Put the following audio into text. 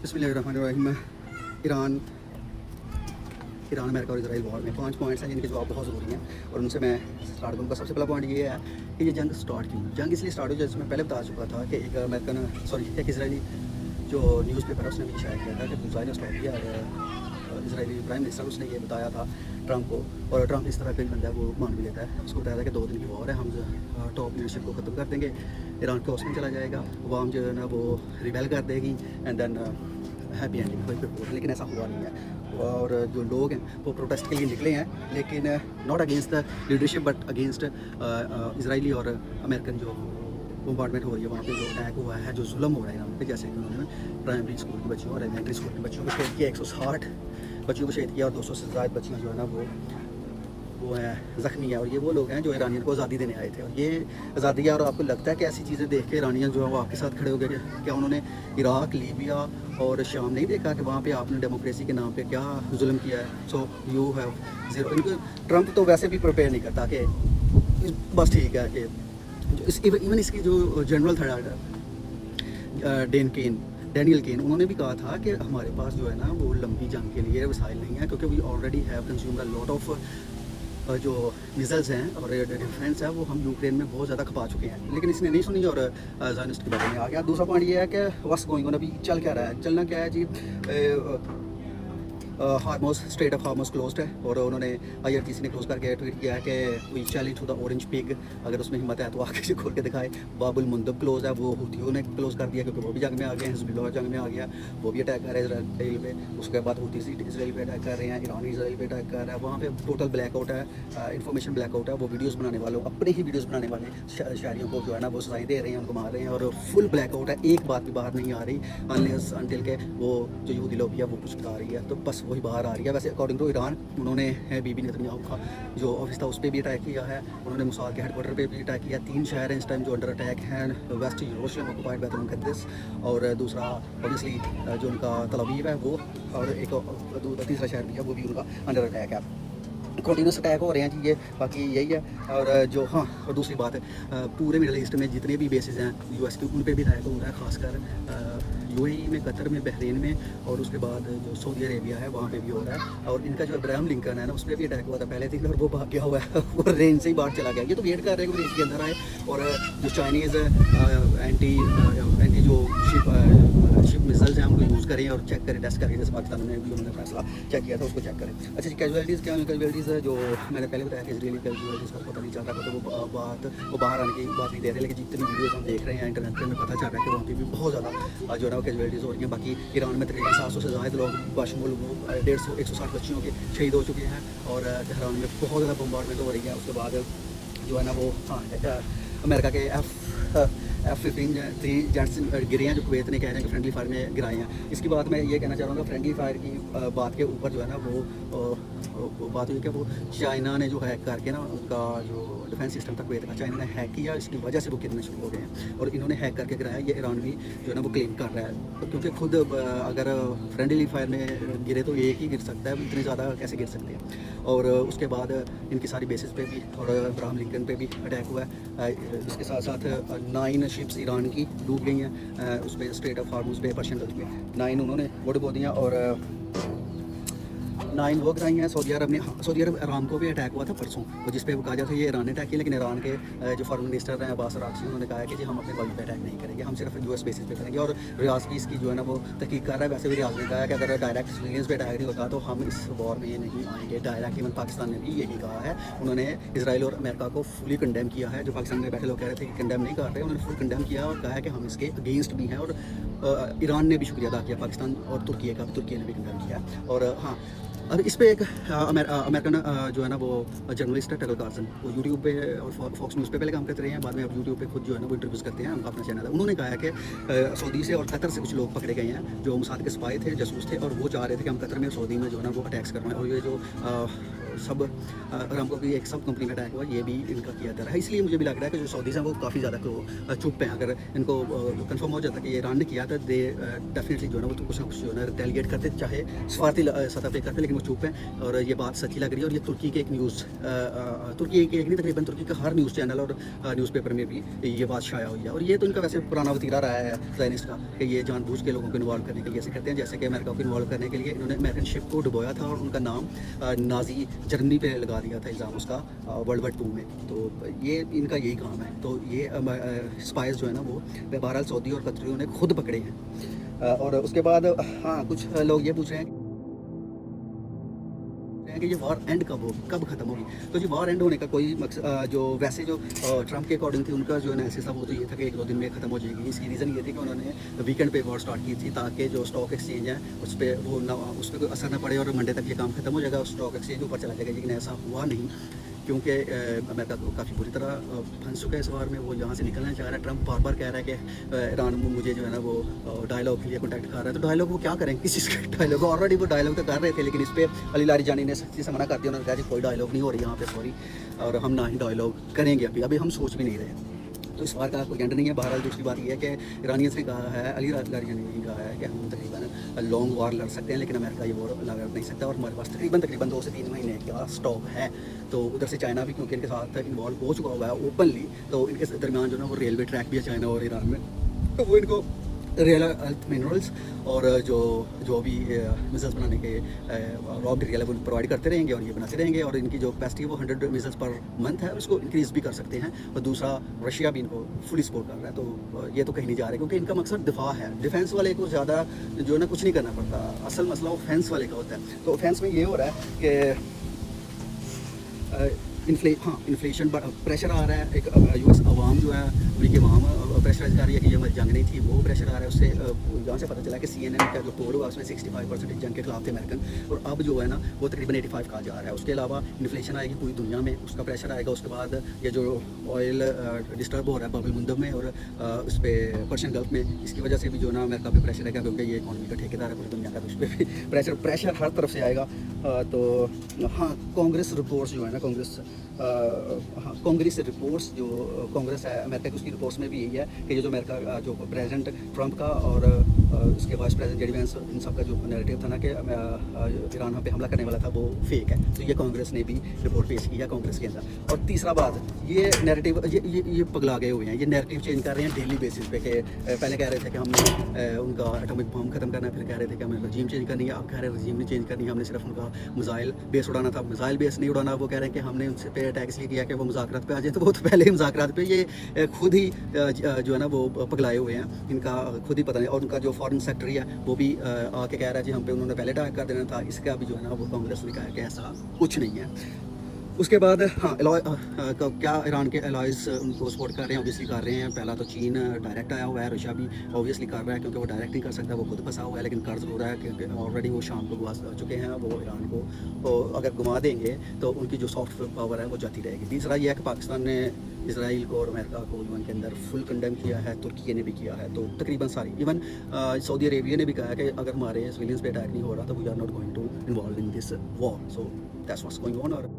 बिस्मिल्लाहिर्रहमानिर्रहीम। Iran America और Israel war में 5 पॉइंट्स हैं जिनके जवाब बहुत ज़रूरी हैं और उनसे मैं स्टार्ट करूँगा। सबसे पहला पॉइंट ये है कि ये जंग स्टार्ट क्यों। जंग इसलिए स्टार्ट हुई, जैसे मैं पहले बता चुका था कि एक इसराइली जो न्यूज़पेपर है उसने भी शायद किया था कि बुलसाई ने स्टॉप किया और इसराइली प्राइम मिनिस्टर उसने ये बताया था ट्रंप को, और ट्रंप इस तरह का बंदा है वो मान भी लेता है। उसको बताया था कि 2 दिन की वॉर है, हम टॉप लीडरशिप को ख़त्म कर देंगे, ईरान क्रॉस में चला जाएगा, अवाम जो है ना वो रिबेल कर देगी एंड देन हैप्पी एंडिंग कोई प्रपोज। लेकिन ऐसा हुआ नहीं है और जो लोग हैं वो प्रोटेस्ट के लिए निकले हैं, लेकिन not against the leadership but against Israeli और अमेरिकन जो बम्बार्डमेंट हो रही है, वहाँ पे जो अटैक हुआ है, जो जुल्म हो रहा है यहाँ पे। जैसे कि उन्होंने प्राइमरी स्कूल की बच्चियों और एलिमेंट्री स्कूल की बच्चियों को शहीद किया, 160 बच्चियों को शहीद किया और 200 से ज़्यादा बच्चियाँ जो है ना वो है ज़ख्मी है। और ये वो लोग हैं जो ईरानियन को आज़ादी देने आए थे, और ये आज़ादी है। और आपको लगता है कि ऐसी चीज़ें देख के ईरानियन जो है वो आपके साथ खड़े हो गए? क्या उन्होंने इराक, लीबिया और शाम नहीं देखा कि वहाँ पे आपने डेमोक्रेसी के नाम पे क्या जुल्म किया है? So you have zero. इनको ट्रंप तो वैसे भी प्रिपेयर नहीं करता कि बस ठीक है कि इवन इसकी जो जनरल था डैनियल केन, उन्होंने भी कहा था कि हमारे पास जो है ना वो लंबी जंग के लिए वसाइल नहीं है, क्योंकि we already have consumed a lot of जो मिसाइल्स हैं और डिफेंस है वो हम यूक्रेन में बहुत ज़्यादा खपा चुके हैं। लेकिन इसने नहीं सुनी और ज़ायनिस्ट के बारे में आ गया। दूसरा पॉइंट ये है कि व्हाट्स गोइंग ऑन, अभी चल क्या रहा है? चलना क्या है जी, Hormuz, strait of Hormuz closed है और उन्होंने IRGC ने क्लोज करके ट्वीट किया है कि we challenge to the orange pig, अगर उसमें हिम्मत है तो आगे से खोल के दिखाए। बाबुल मुंदब क्लोज है, वो हुतियों ने क्लोज कर दिया क्योंकि वो भी जंग में आ गए हैं, हिज़्बुल्लाह जंग में आ गया, वो भी अटैक कर रहे हैं इसराइल पे। उसके बाद हुती इसराइल पे अटैक कर रहे हैं, ईरान इसराइल पे अटैक कर रहा है। वहाँ पे टोटल ब्लैकआउट है, इन्फॉर्मेशन ब्लैकआउट है। वो वीडियोज़ बनाने वालों, अपने ही वीडियोज़ बनाने वाले शहरियों को जो है ना वो सजाएं दे रहे हैं, उनको मार रहे हैं और फुल ब्लैकआउट है। एक बात भी बाहर नहीं आ रही अनलेस अनटिल के वो जो यहूदी लोग है वो कुछ बता रही है, तो बस वही बाहर आ रही है। वैसे अकॉर्डिंग टू ईरान, उन्होंने बीबी नेतन्याहू का जो ऑफिस था उस पर भी अटैक किया है, उन्होंने मुसाद के हेडक्वार्टर पे भी अटैक किया। 3 शहर हैं इस टाइम जो अंडर अटैक हैं, वेस्ट यरूशलेम ऑक्युपाइड बाय द मुक़द्दस, और दूसरा ऑब्वियसली जो उनका तल अवीव है वो, और एक तीसरा शहर भी है वो भी उनका अंडर अटैक है। कंटिन्यूस अटैक हो रहे हैं जी, ये बाकी यही है। और जो और दूसरी बात है, पूरे मिडल ईस्ट में जितने भी बेसिस हैं US के, उन पर भी अटैक हो रहा है, खासकर UAE में, कतर में, बहरीन में, और उसके बाद जो सऊदी अरेबिया है वहाँ पे भी हो रहा है। और इनका जो अब्राहम लिंकन है ना उस पर भी अटैक हुआ था पहले दिन और वो भाग गया हुआ है वो रेंज से ही बाहर चला गया। ये तो वेट कर रहे हैं कि रेंज के अंदर आए। और जो चाइनीज़ एंटी जो शिप मिसाइल्स हैं उनको यूज़ करें और चेक करें, टेस्ट करें, जैसे पाकिस्तान में भी उन्होंने फैसला चेक किया था, उसको चेक करें। अच्छा जी, कैजुअलिटीज़ क्या है? कैजुअलिटीज़ जो मैंने पहले बताया कि इसराइली कैजुअलिटीज़ का पता नहीं चल रहा था, तो वो बाहर आने की बात नहीं दे रहे। लेकिन जितनी वीडियोज़ हम देख रहे हैं इंटरनेट पर, हमें पता चल रहा है कि वहाँ पर भी बहुत ज़्यादा जो है ना कैजुअलिटीज़ हो रही हैं। बाकी ईरान में तकरीबन 700 से ज़्यादा लोग बाशमूल 150-160 बच्चियों के शहीद हो चुके हैं और तेहरान में बहुत ज़्यादा बम्बार्डमेंट हो रही है। उसके बाद जो है ना वो अमेरिका के F-15 जेट्स गिरे हैं जो कुवैत ने कह रहे हैं कि फ्रेंडली फायर में गिराए हैं। इसकी बात मैं ये कहना चाह रहा हूँ, फ्रेंडली फायर की बात के ऊपर जो है ना वो बात हुई कि वो चाइना ने जो हैक करके ना उनका जो डिफेंस सिस्टम था कुवैत का, चाइना ने हैक किया, इसकी वजह से वो गिरने शुरू हो गए हैं और इन्होंने हैक करके गिराया। ये ईरान भी जो है ना वो क्लेम कर रहा है, क्योंकि खुद अगर फ्रेंडली फायर में गिरे तो एक ही गिर सकता है, इतने ज़्यादा कैसे गिर सकते हैं। और उसके बाद इनकी सारी बेसिस पे भी और अब्राहम लिंकन पे भी अटैक हुआ है। इसके साथ साथ 9 शिप्स ईरान की डूब गई हैं उस पर, स्ट्रेट ऑफ हार्मोस पे, पर्शियन गल्फ में 9 उन्होंने वो डुबो दिया और 9 वो गिराई हैं। सऊदी अरब आराम को भी अटैक हुआ था परसों, और जिस पे वो कहा जाता है ये ईरान ने अटैक किया, लेकिन ईरान के जो फॉरेन मिनिस्टर हैं अब्बास अराग़ची, उन्होंने कहा है कि जी हम अपने वायु पे अटैक नहीं करेंगे, हम सिर्फ US बेसिस पे करेंगे। और रियाज की इसकी जो है ना वो तहकीक कर रहा है। वैसे भी रियाज ने कहा है कि अगर डायरेक्ट सिविलियंस पे अटैक नहीं होता तो हम इस वॉर में नहीं आएंगे डायरेक्ट। इवन पाकिस्तान ने भी यही कहा है, उन्होंने इसराइल और अमेरिका को फुली कंडेम किया है। जो पाकिस्तान में बैठे लोग कह रहे थे कि कंडेम नहीं कर रहे, उन्होंने फुल कंडेम किया और कहा है कि हम इसके अगेंस्ट भी हैं। और ईरान ने भी शुक्रिया अदा किया, पाकिस्तान और तुर्की ने भी कंडेम किया। और हाँ, अब इस पर एक अमेरिकन जो है ना वो जर्नलिस्ट है टगर कार्सन, वो यूट्यूब पे और फॉक्स न्यूज़ पे पहले काम करते रहे हैं, बाद में अब यूट्यूब पे खुद जो है ना वो इंटरव्यूज़ करते हैं, उनका अपना चैनल है। उन्होंने कहा है कि सऊदी से और कतर से कुछ लोग पकड़े गए हैं जो मुसाद के स्पाई थे, जासूस थे, और वो चाह रहे थे कि हम कतर में और सऊदी में जो है ना वो अटैक्स करवाएं। और ये जो सब अरामको की एक सब कंपनी का अटैक हुआ, ये भी इनका किया जा रहा है। इसलिए मुझे भी लग रहा है कि जो सऊदीज़ हैं वो काफ़ी ज़्यादा चुप हैं। अगर इनको कंफर्म हो जाता कि ये ईरान ने किया था, दे डेफिनेटली जो है ना वो तो कुछ ना कुछ जो है ना रिटेलिएट करते, चाहे स्वार्थी सतह पे करते, लेकिन वो चुप हैं। और ये बात सच्ची लग रही है। और ये तुर्की के एक न्यूज़ तुर्की के एक नहीं, तकरीबन तुर्की का हर न्यूज़ चैनल और न्यूज़पेपर में भी ये बात शाया हुई है। और ये तो इनका वैसे पुराना वतीरा रहा है ज़ायनिस्ट का, कि ये जानबूझ के लोगों को इन्वॉल्व करने के लिए ऐसे करते हैं। जैसे कि अमेरिका को इन्वॉल्व करने के लिए इन्होंने अमेरिकन शिप को डुबोया था और उनका नाम नाजी जर्मनी पे लगा दिया था इल्ज़ाम उसका वर्ल्ड वार 2 में। तो ये इनका यही काम है। तो ये स्पाइस जो है ना वो बहरहाल सऊदी और कतरियों ने खुद पकड़े हैं। और उसके बाद हाँ, कुछ लोग ये पूछ रहे हैं कि ये वॉर एंड कब खत्म होगी। तो जी वॉर एंड होने का कोई मकसद जो वैसे जो ट्रंप के अकॉर्डिंग थी, उनका जो एनालिसिस था वो तो ये था कि 1-2 दिन में ख़त्म हो जाएगी। इसकी रीज़न ये थी कि उन्होंने वीकेंड पे वॉर स्टार्ट की थी, ताकि जो स्टॉक एक्सचेंज है उस पर उस पर कोई असर ना पड़े और मंडे तक ये काम खत्म हो जाएगा, स्टॉक एक्सचेंज ऊपर चला जाएगा। लेकिन ऐसा हुआ नहीं, क्योंकि अमेरिका तो काफ़ी बुरी तरह फंस चुका है इस वार में। वो यहाँ से निकलना चाह रहा है। ट्रंप बार बार कह रहा है कि ईरान मुझे जो है ना वो डायलॉग के लिए कॉन्टैक्ट कर रहा है। तो डायलॉग वो क्या करें, किस चीज़ का डायलॉग? ऑलरेडी वो डायलॉग तो कर रहे थे, लेकिन इस पर अली लारीजानी ने सख्ती से मना कर दिया। उन्होंने कहा कि कोई डायलॉग नहीं हो रही यहाँ पे, सॉरी, और हम ना ही डायलॉग करेंगे। अभी हम सोच भी नहीं रहे। तो इस बार का कोई एंड नहीं है। बहरहाल दूसरी बात यह है कि ईरानियंस ने कहा है, अली लारीजानी ने भी कहा है कि हम तकरीबन लॉन्ग वॉर लड़ सकते हैं, लेकिन अमेरिका ये वॉर लड़ नहीं सकता। और हमारे पास तकरीबन 2 से 3 महीने का स्टॉक है। तो उधर से चाइना भी क्योंकि इनके साथ इन्वॉल्व हो चुका हुआ है ओपनली, तो इनके दरमियान जो है वो रेलवे ट्रैक भी है चाइना और ईरान में। तो वो इनको रेयर अर्थ मिनरल्स और जो भी मिसाइल्स बनाने के रॉ मटेरियल है वो प्रोवाइड करते रहेंगे और ये बनाते रहेंगे। और इनकी जो कैपेसिटी है वो 100 मिसाइल्स पर मंथ है, उसको इंक्रीज़ भी कर सकते हैं। और दूसरा, रशिया भी इनको फुली सपोर्ट कर रहा है। तो ये तो कहीं नहीं जा रहा है, क्योंकि इनका मकसद दिफा है। डिफेंस वाले को ज़्यादा जो है ना कुछ नहीं करना पड़ता। असल मसला ऑफेंस वाले का होता है। तो ऑफेंस में ये हो रहा है कि इन्फ्लेशन प्रेशर आ रहा है। एक यूएस अवाम जो है उनकी अवाम प्रेशराइज कर रही है कि ये जंग नहीं थी, वो प्रेशर आ रहा है। उससे यहाँ से पता चला कि CNN का जो पोल हुआ उसमें 65% जंग के खिलाफ थे अमेरिकन, और अब जो है ना वो तकरीबन 85 कहा जा रहा है। उसके अलावा इन्फ्लेशन आएगी पूरी दुनिया में, उसका प्रेशर आएगा। उसके बाद ये जो ऑयल डिस्टर्ब हो रहा है बाब अल मंदब में और उस पर पर्शियन गल्फ में, इसकी वजह से भी जो है ना अमेरिका पे प्रेशर आएगा, क्योंकि ये इकॉनमी का ठेकेदार है पूरी दुनिया का। तो उस पर भी प्रेशर हर तरफ से आएगा। तो हाँ, कांग्रेस रिपोर्ट्स जो है ना कांग्रेस रिपोर्ट्स जो कांग्रेस है अमेरिका की, उसकी रिपोर्ट्स में भी यही है कि ये जो अमेरिका जो प्रेसिडेंट ट्रंप का और उसके वाइस प्रेसिडेंट जेडी वेंस, इन सब का जो नैरेटिव था ना कि ईरान पे हमला करने वाला था, वो फेक है। तो ये कांग्रेस ने भी रिपोर्ट पेश की है कांग्रेस के अंदर। और तीसरा बात, ये नैरेटिव ये पगला गए हुए हैं। ये नैरेटिव चेंज कर रहे हैं डेली बेसिस पे। कि पहले कह रहे थे कि हमने उनका एटॉमिक बम खत्म करना है, फिर कह रहे थे कि हमें रजीम चेंज करनी है, अब कह रहे हैं रजीम नहीं चेंज करनी है, हमने सिर्फ उनका मिसाइल बेस उड़ाना था। मिसाइल बेस नहीं उड़ाना, वो कह रहे हैं कि हमने उनसे पे अटैक इसलिए किया कि वो मुज़ाकरात पे आ जाए। तो वो तो पहले ही मुज़ाकरात पे ये खुद ही जो है ना वो पगलाए हुए हैं। इनका खुद ही पता नहीं। और उनका जो फॉरेन सेक्रेटरी है वो भी आके कह रहा है जी हम पे उन्होंने पहले अटैक कर देना था। इसका भी जो है ना वो कांग्रेस ने कहा कि ऐसा कुछ नहीं है। उसके बाद हाँ, क्या ईरान के एलाइज उनको सपोर्ट कर रहे हैं? ऑब्वियसली कर रहे हैं। पहला तो चीन डायरेक्ट आया हुआ है, रशिया भी ऑब्वियसली कर रहा है, क्योंकि वो डायरेक्ट नहीं कर सकता, वो खुद फंसा हुआ है। लेकिन कर्ज हो रहा है क्योंकि ऑलरेडी वो शाम को घुमा चुके हैं। वो ईरान को अगर घुमा देंगे तो उनकी जो सॉफ्ट पावर है वो जाती रहेगी। तीसरा यह है कि पाकिस्तान ने इसराइल को और अमेरिका को यूएन के अंदर फुल कंडेम किया है, तुर्की ने भी किया है। तो तकरीबन सारी, इवन सऊदी अरेबिया ने भी कहा है कि अगर हमारे सिविलियंस पे अटैक नहीं हो रहा तो we are not going to involve in this war. So that's what's going on. और